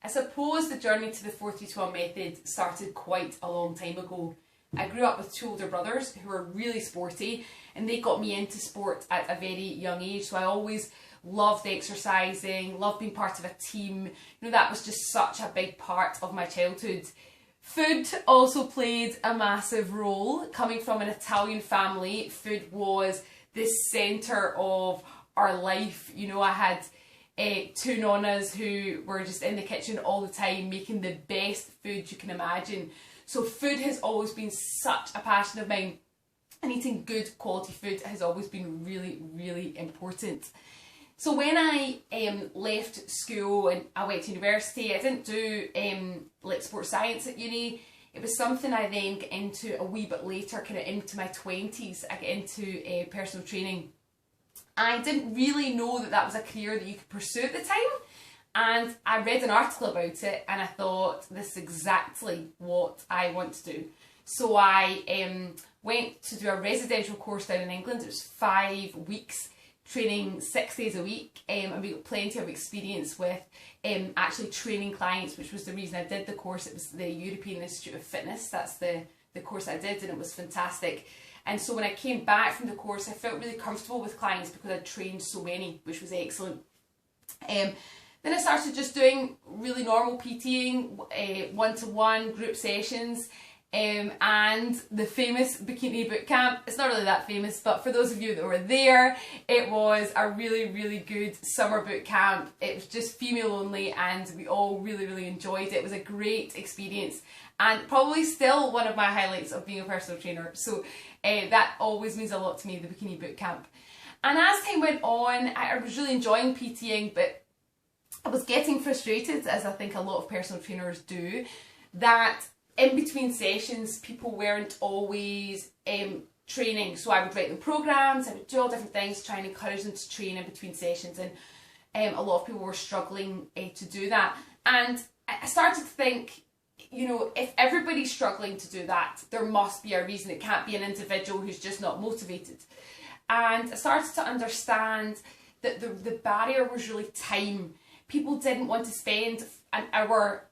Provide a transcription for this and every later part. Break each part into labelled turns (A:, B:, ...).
A: I suppose the journey to the 4-3-2-1 method started quite a long time ago. I grew up with two older brothers who were really sporty, and they got me into sport at a very young age, so I always loved exercising, loved being part of a team. You know, that was just such a big part of my childhood. Food also played a massive role. Coming from an Italian family, food was the centre of our life. You know, I had two nonnas who were just in the kitchen all the time making the best food you can imagine. So food has always been such a passion of mine, and eating good quality food has always been really, really important. So when I left school and I went to university, I didn't do like sports science at uni. It was something I then got into a wee bit later, kind of into my 20s. I got into personal training. I didn't really know that that was a career that you could pursue at the time, and I read an article about it and I thought, this is exactly what I want to do. So I went to do a residential course down in England. It was 5 weeks, training 6 days a week, and we got plenty of experience with actually training clients, which was the reason I did the course. It was the European Institute of Fitness. That's the course I did, and it was fantastic. And so when I came back from the course, I felt really comfortable with clients because I'd trained so many, which was excellent. Then I started just doing really normal PTing, one-to-one group sessions, and the famous Bikini boot camp. It's not really that famous, but for those of you that were there, it was a really, really good summer boot camp. It was just female only, and we all really, really enjoyed it. It was a great experience, and probably still one of my highlights of being a personal trainer. So that always means a lot to me, the Bikini boot camp. And as time went on, I was really enjoying PTing, but I was getting frustrated, as I think a lot of personal trainers do, that in between sessions people weren't always training. So I would write them programs, I would do all different things, try and encourage them to train in between sessions, and a lot of people were struggling to do that. And I started to think, you know, if everybody's struggling to do that, there must be a reason. It can't be an individual who's just not motivated. And I started to understand that the barrier was really time. People didn't want to spend an hour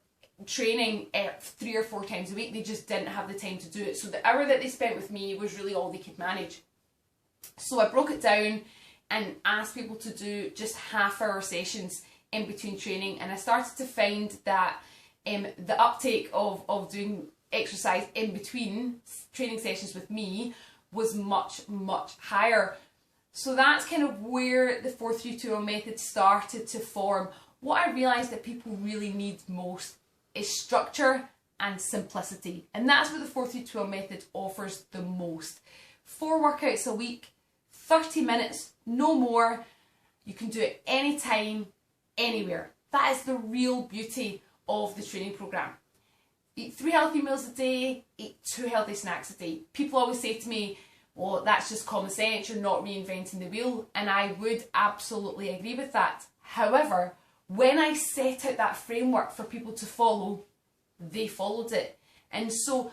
A: training 3 or 4 times a week. They just didn't have the time to do it. So the hour that they spent with me was really all they could manage. So I broke it down and asked people to do just half-hour sessions in between training, and I started to find that the uptake of doing exercise in between training sessions with me was much, much higher. So that's kind of where the 4-3-2-1 method started to form. What I realised that people really need most is structure and simplicity, and that's what the 4-3-2-1 method offers the most. 4 workouts a week, 30 minutes, no more. You can do it anytime, anywhere. That is the real beauty of the training program. Eat 3 healthy meals a day, eat 2 healthy snacks a day. People always say to me, well, that's just common sense, you're not reinventing the wheel, and I would absolutely agree with that. However, when I set out that framework for people to follow, they followed it. And so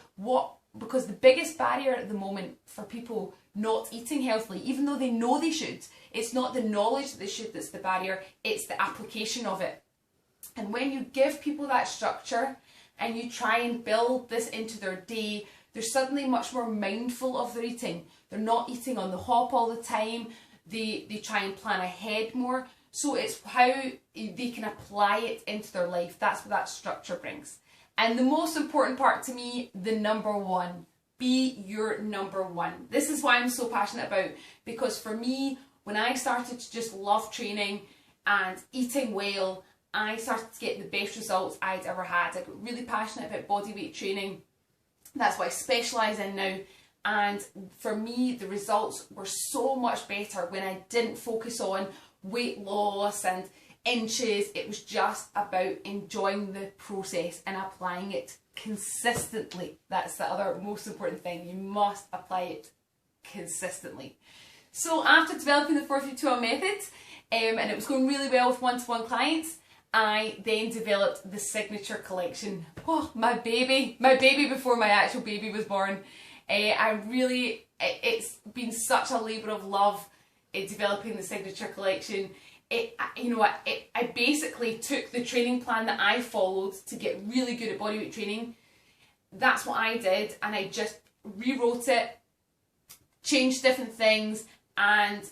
A: because the biggest barrier at the moment for people not eating healthily, even though they know they should, it's not the knowledge that they should that's the barrier, it's the application of it. And when you give people that structure and you try and build this into their day, they're suddenly much more mindful of their eating. They're not eating on the hop all the time. They try and plan ahead more. So it's how they can apply it into their life. That's what that structure brings. And the most important part to me, the number one. Be your number one. This is why I'm so passionate about, because for me, when I started to just love training and eating well, I started to get the best results I'd ever had. I got really passionate about bodyweight training. That's what I specialise in now. And for me, the results were so much better when I didn't focus on weight loss and inches. It was just about enjoying the process and applying it consistently. That's the other most important thing. You must apply it consistently. So after developing the 4-3-2-1 method, and it was going really well with one-to-one clients, I then developed the signature collection. Oh, my baby before my actual baby was born. It's been such a labour of love developing the signature collection. I I basically took the training plan that I followed to get really good at bodyweight training. That's what I did, and I just rewrote it, changed different things, and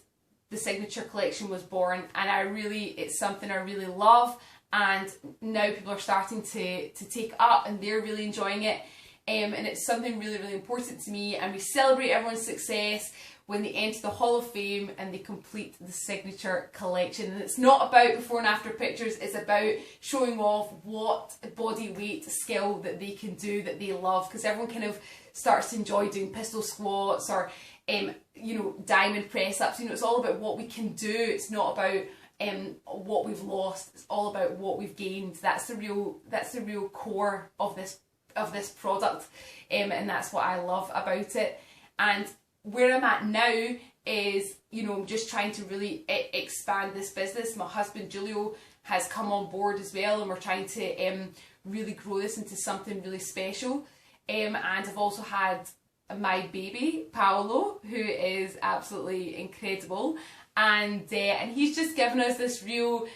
A: the signature collection was born. And it's something I really love, and now people are starting to take up, and they're really enjoying it. And it's something really, really important to me, and we celebrate everyone's success when they enter the Hall of Fame and they complete the signature collection. And it's not about before and after pictures, it's about showing off what body weight skill that they can do, that they love, because everyone kind of starts to enjoy doing pistol squats or you know, diamond press ups. You know, it's all about what we can do. It's not about what we've lost. It's all about what we've gained. That's the real core of this product, and that's what I love about it. And where I'm at now is, you know, I'm just trying to really expand this business. My husband Julio has come on board as well, and we're trying to really grow this into something really special. And I've also had my baby Paolo, who is absolutely incredible, and he's just given us this real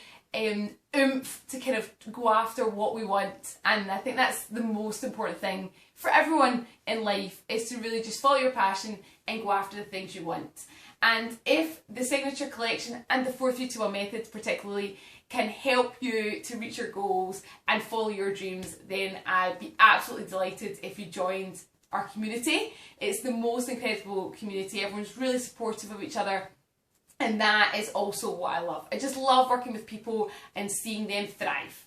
A: oomph to kind of go after what we want. And I think that's the most important thing for everyone in life, is to really just follow your passion and go after the things you want. And if the signature collection and the 4321 method particularly can help you to reach your goals and follow your dreams, then I'd be absolutely delighted if you joined our community. It's the most incredible community. Everyone's really supportive of each other. And that is also what I love. I just love working with people and seeing them thrive.